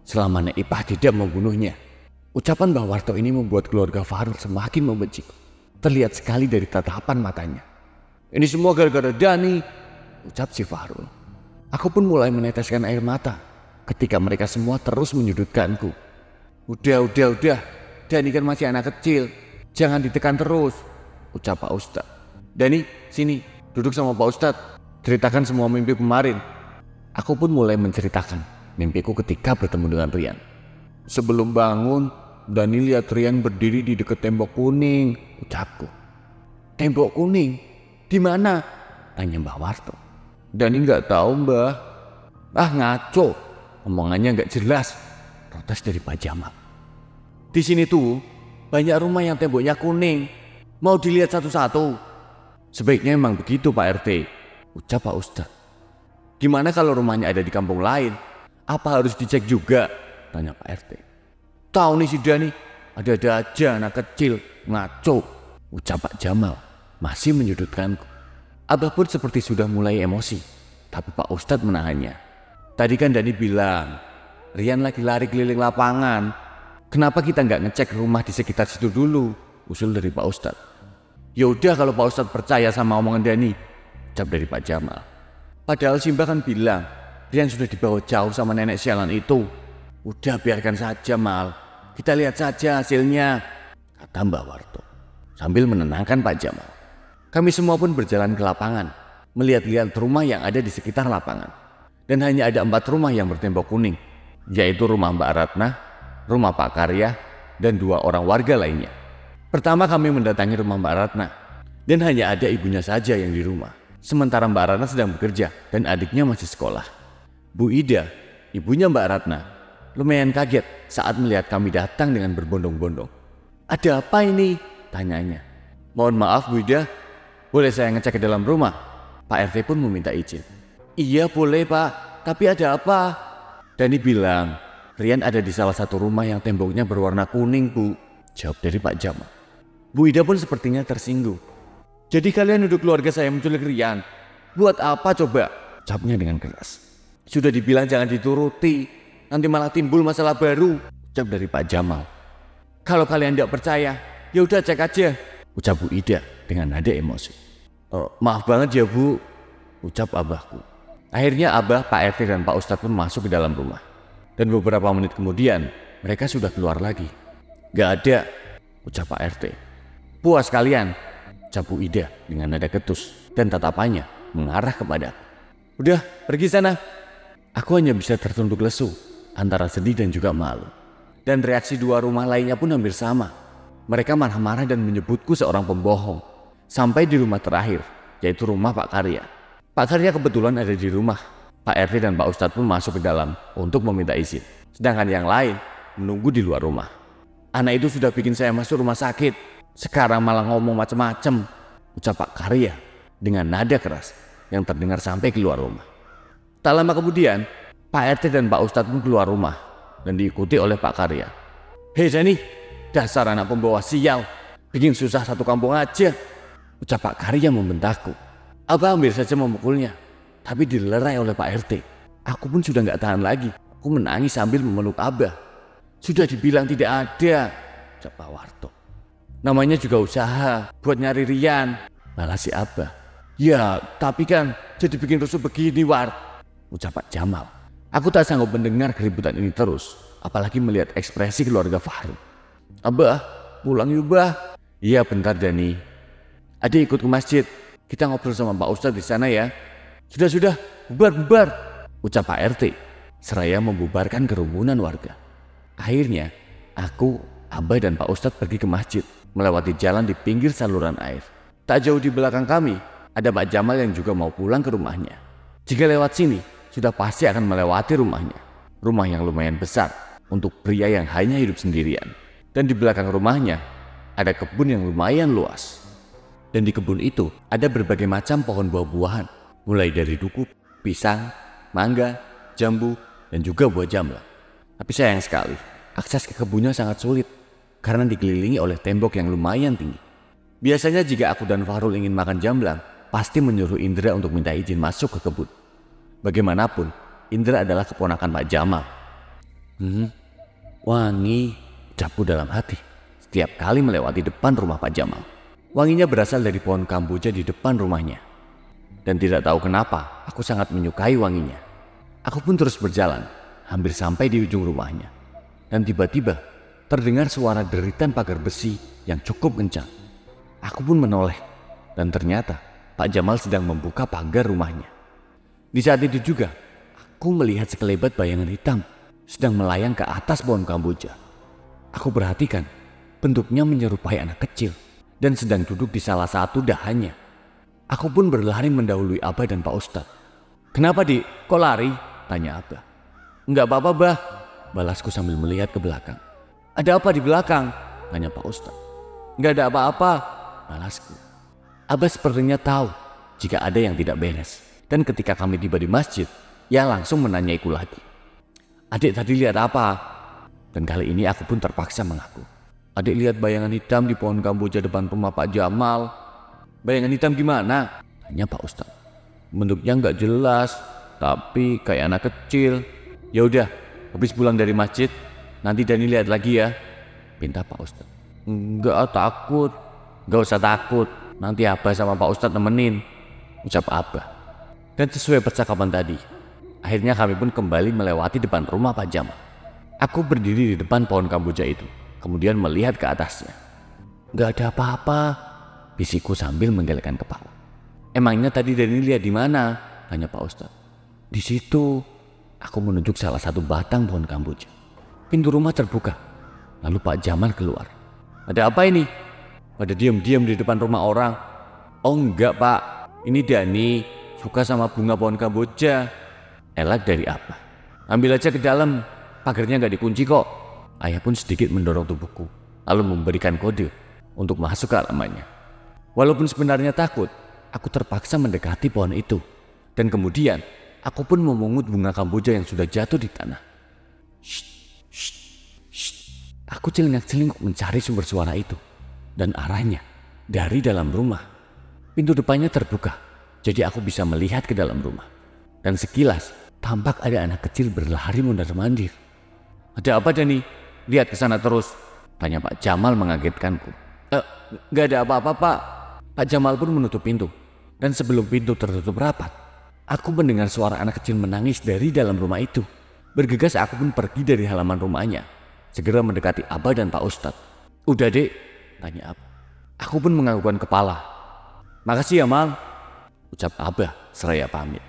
A: selama Nek Ipah tidak membunuhnya." Ucapan Mbah Warto ini membuat keluarga Fahrul semakin membenciku. Terlihat sekali dari tatapan matanya. "Ini semua gara-gara Dani," ucap si Fahrul. Aku pun mulai meneteskan air mata ketika mereka semua terus menyudutkanku. Udah, Dani kan masih anak kecil, jangan ditekan terus," ucap Pak Ustadz. "Dani, sini, duduk sama Pak Ustadz, ceritakan semua mimpi kemarin." Aku pun mulai menceritakan mimpiku ketika bertemu dengan Rian. "Sebelum bangun, Dani lihat Rian berdiri di dekat tembok kuning," ucapku. "Tembok kuning? Di mana?" tanya Mbah Warto. "Dani nggak tahu Mbah." "Ah ngaco, omongannya nggak jelas," protes dari Pak Jamal. "Di sini tuh banyak rumah yang temboknya kuning, mau dilihat satu-satu." "Sebaiknya emang begitu Pak RT," ucap Pak Ustadz. "Gimana kalau rumahnya ada di kampung lain? Apa harus dicek juga?" tanya Pak RT. "Tahu nih si Dani, ada-ada aja anak kecil, ngaco," ucap Pak Jamal masih menyudutkanku. Abah pun seperti sudah mulai emosi, tapi Pak Ustadz menahannya. "Tadi kan Dani bilang Rian lagi lari keliling lapangan. Kenapa kita nggak ngecek rumah di sekitar situ dulu?" usul dari Pak Ustadz. "Ya udah kalau Pak Ustadz percaya sama omongan Dani," ucap dari Pak Jamal. "Padahal Simba kan bilang Rian sudah dibawa jauh sama nenek sialan itu." "Udah biarkan saja Mal, kita lihat saja hasilnya," kata Mbah Warto sambil menenangkan Pak Jamal. Kami semua pun berjalan ke lapangan, melihat-lihat rumah yang ada di sekitar lapangan. Dan hanya ada 4 rumah yang bertembok kuning, yaitu rumah Mbak Ratna, rumah Pak Karya, dan 2 orang warga lainnya. Pertama kami mendatangi rumah Mbak Ratna, dan hanya ada ibunya saja yang di rumah. Sementara Mbak Ratna sedang bekerja dan adiknya masih sekolah. Bu Ida, ibunya Mbak Ratna, lumayan kaget saat melihat kami datang dengan berbondong-bondong. "Ada apa ini?" tanyanya. "Mohon maaf Bu Ida, boleh saya ngecek ke dalam rumah?" Pak RT pun meminta izin. "Iya boleh Pak, tapi ada apa?" Dani bilang, "Rian ada di salah satu rumah yang temboknya berwarna kuning Bu," jawab dari Pak Jamal. Bu Ida pun sepertinya tersinggung. "Jadi kalian nuduh keluarga saya menculik Rian? Buat apa coba?" jawabnya dengan keras. "Sudah dibilang jangan dituruti, nanti malah timbul masalah baru," ucap dari Pak Jamal. "Kalau kalian tidak percaya, ya udah cek aja," ucap Bu Ida dengan nada emosi. "Oh, maaf banget ya Bu," ucap abahku. Akhirnya abah, Pak RT dan Pak Ustadz pun masuk ke dalam rumah. Dan beberapa menit kemudian mereka sudah keluar lagi. "Gak ada," ucap Pak RT. "Puas kalian," ucap Bu Ida dengan nada ketus dan tatapannya mengarah kepada aku. "Udah pergi sana." Aku hanya bisa tertunduk lesu antara sedih dan juga malu. Dan reaksi 2 rumah lainnya pun hampir sama. Mereka marah-marah dan menyebutku seorang pembohong. Sampai di rumah terakhir, yaitu rumah Pak Karya. Pak Karya kebetulan ada di rumah. Pak RT dan Pak Ustadz pun masuk ke dalam untuk meminta izin. Sedangkan yang lain menunggu di luar rumah. "Anak itu sudah bikin saya masuk rumah sakit. Sekarang malah ngomong macam-macam," ucap Pak Karya dengan nada keras yang terdengar sampai keluar rumah. Tak lama kemudian, Pak RT dan Pak Ustadz pun keluar rumah dan diikuti oleh Pak Karya. "Hei Dani, dasar anak pembawa sial, bikin susah satu kampung aja," ucap Pak Karya membentakku. Abah hampir saja memukulnya, tapi dilerai oleh Pak RT. Aku pun sudah gak tahan lagi. Aku menangis sambil memeluk Abah. "Sudah dibilang tidak ada," ucap Pak Warto. "Namanya juga usaha buat nyari Rian," balas si Abah. "Ya, tapi kan jadi bikin rusuh begini War," ucap Pak Jamal. Aku tak sanggup mendengar keributan ini terus, apalagi melihat ekspresi keluarga Fahri. "Abah, pulang yuk Bah." "Iya bentar Dani. Adik ikut ke masjid. Kita ngobrol sama Pak Ustadz di sana ya." Sudah, bubar," ucap Pak RT, seraya membubarkan kerumunan warga. Akhirnya, aku, Abah dan Pak Ustadz pergi ke masjid, melewati jalan di pinggir saluran air. Tak jauh di belakang kami, ada Pak Jamal yang juga mau pulang ke rumahnya. Jika lewat sini, sudah pasti akan melewati rumahnya. Rumah yang lumayan besar untuk pria yang hanya hidup sendirian. Dan di belakang rumahnya, ada kebun yang lumayan luas. Dan di kebun itu ada berbagai macam pohon buah-buahan, mulai dari duku, pisang, mangga, jambu, dan juga buah jamblang. Tapi sayang sekali, akses ke kebunnya sangat sulit karena dikelilingi oleh tembok yang lumayan tinggi. Biasanya jika aku dan Fahrul ingin makan jamblang, pasti menyuruh Indra untuk minta izin masuk ke kebun. Bagaimanapun, Indra adalah keponakan Pak Jamal. Wangi, ucapku dalam hati setiap kali melewati depan rumah Pak Jamal. Wanginya berasal dari pohon kamboja di depan rumahnya. Dan tidak tahu kenapa, aku sangat menyukai wanginya. Aku pun terus berjalan, hampir sampai di ujung rumahnya. Dan tiba-tiba, terdengar suara deritan pagar besi yang cukup kencang. Aku pun menoleh, dan ternyata Pak Jamal sedang membuka pagar rumahnya. Di saat itu juga, aku melihat sekelebat bayangan hitam sedang melayang ke atas pohon kamboja. Aku perhatikan, bentuknya menyerupai anak kecil dan sedang duduk di salah satu dahannya. Aku pun berlari mendahului Abah dan Pak Ustadz. "Kenapa Dik? Kok lari?" tanya Abah. "Enggak apa-apa Bah," balasku sambil melihat ke belakang. "Ada apa di belakang?" tanya Pak Ustadz. "Enggak ada apa-apa," balasku. Abah sepertinya tahu jika ada yang tidak beres. Dan ketika kami tiba di masjid, ia langsung menanyaiku lagi. "Adik tadi lihat apa?" Dan kali ini aku pun terpaksa mengaku. "Adik lihat bayangan hitam di pohon kamboja depan rumah Pak Jamal." "Bayangan hitam gimana?" tanya Pak Ustadz. "Bentuknya nggak jelas, tapi kayak anak kecil." "Ya udah, habis pulang dari masjid, nanti Dani lihat lagi ya," pinta Pak Ustadz. "Enggak, takut." "Nggak usah takut, nanti Abah sama Pak Ustadz nemenin," ucap Abah. Dan sesuai percakapan tadi, akhirnya kami pun kembali melewati depan rumah Pak Jamal. Aku berdiri di depan pohon kamboja itu, kemudian melihat ke atasnya. "Nggak ada apa-apa," bisikku sambil menggelengkan kepala. "Emangnya tadi Dani lihat di mana?" tanya Pak Ustadz. "Di situ," aku menunjuk salah satu batang pohon kamboja. pintu rumah terbuka. Lalu Pak Jamal keluar. "Ada apa ini?" Pada diam-diam di depan rumah orang. "Oh enggak Pak, ini Dani, suka sama bunga pohon kamboja." "Elak dari apa? Ambil aja ke dalam, pagarnya nggak dikunci kok." Ayah pun sedikit mendorong tubuhku, lalu memberikan kode untuk masuk ke halamannya. Walaupun sebenarnya takut, aku terpaksa mendekati pohon itu. Dan kemudian, aku pun memungut bunga kamboja yang sudah jatuh di tanah. Shh, shh, shh. Aku celingak-celinguk mencari sumber suara itu. Dan arahnya dari dalam rumah. Pintu depannya terbuka, jadi aku bisa melihat ke dalam rumah. Dan sekilas, tampak ada anak kecil berlari mondar-mandir. "Ada apa Dani? Lihat ke sana terus," tanya Pak Jamal mengagetkanku. Nggak ada apa-apa Pak." Pak Jamal pun menutup pintu. Dan sebelum pintu tertutup rapat, aku mendengar suara anak kecil menangis dari dalam rumah itu. Bergegas aku pun pergi dari halaman rumahnya, segera mendekati Abah dan Pak Ustadz. "Udah Dek?" tanya Abah. Aku pun menganggukkan kepala. "Makasih ya Mal," ucap Abah seraya pamit.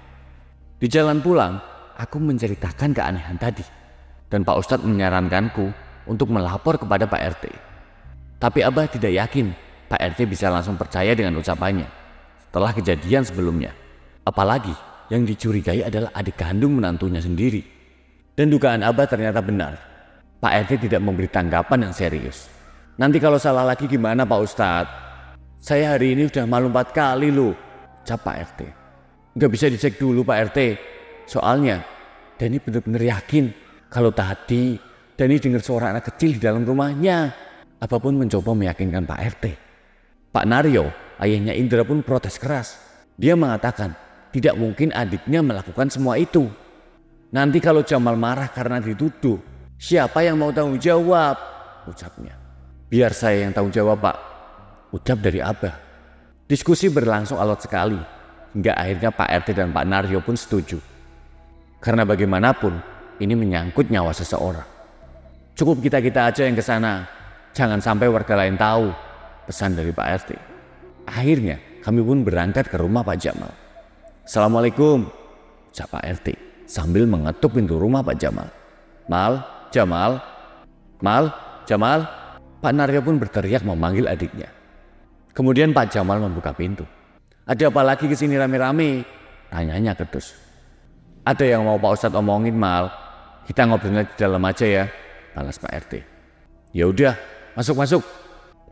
A: Di jalan pulang, aku menceritakan keanehan tadi. Dan Pak Ustadz menyarankanku untuk melapor kepada Pak RT. Tapi Abah tidak yakin Pak RT bisa langsung percaya dengan ucapannya setelah kejadian sebelumnya. Apalagi yang dicurigai adalah adik kandung menantunya sendiri. Dan dugaan Abah ternyata benar. Pak RT tidak memberi tanggapan yang serius. "Nanti kalau salah lagi gimana Pak Ustadz? Saya hari ini udah malu 4 kali loh," ucap Pak RT. "Nggak bisa dicek dulu Pak RT. Soalnya Dani benar-benar yakin kalau tadi Dani dengar suara anak kecil di dalam rumahnya." Abah pun mencoba meyakinkan Pak RT. Pak Naryo, ayahnya Indra pun protes keras. Dia mengatakan tidak mungkin adiknya melakukan semua itu. "Nanti kalau Jamal marah karena dituduh, siapa yang mau tanggung jawab?" ucapnya. "Biar saya yang tanggung jawab Pak," ucap dari Abah. Diskusi berlangsung alot sekali, hingga akhirnya Pak RT dan Pak Naryo pun setuju. Karena bagaimanapun, ini menyangkut nyawa seseorang. "Cukup kita-kita aja yang ke sana. Jangan sampai warga lain tahu," pesan dari Pak RT. Akhirnya kami pun berangkat ke rumah Pak Jamal. "Assalamualaikum," ucap Pak RT sambil mengetuk pintu rumah Pak Jamal. "Mal, Jamal, Mal, Jamal." Pak Naryo pun berteriak memanggil adiknya. Kemudian Pak Jamal membuka pintu. "Ada apa lagi kesini rame-rame?" tanyanya ketus. "Ada yang mau Pak Ustadz omongin Mal. Kita ngobrolnya di dalam aja ya," balas Pak RT. "Ya udah, masuk-masuk."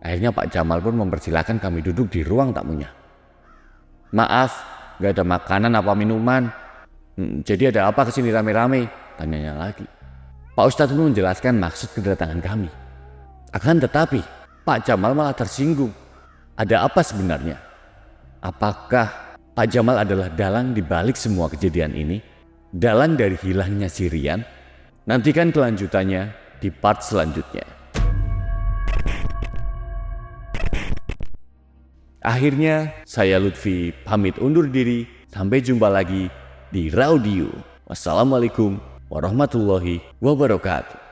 A: Akhirnya Pak Jamal pun mempersilahkan kami duduk di ruang tamunya. "Maaf, gak ada makanan apa minuman. Jadi ada apa kesini rame-rame?" tanyanya lagi. Pak Ustadz pun menjelaskan maksud kedatangan kami. Akan tetapi Pak Jamal malah tersinggung. Ada apa sebenarnya? Apakah Pak Jamal adalah dalang di balik semua kejadian ini? Dalang dari hilangnya si Rian? Nantikan kelanjutannya di part selanjutnya. Akhirnya saya Lutfi pamit undur diri. Sampai jumpa lagi di Raudio. Wassalamualaikum warahmatullahi wabarakatuh.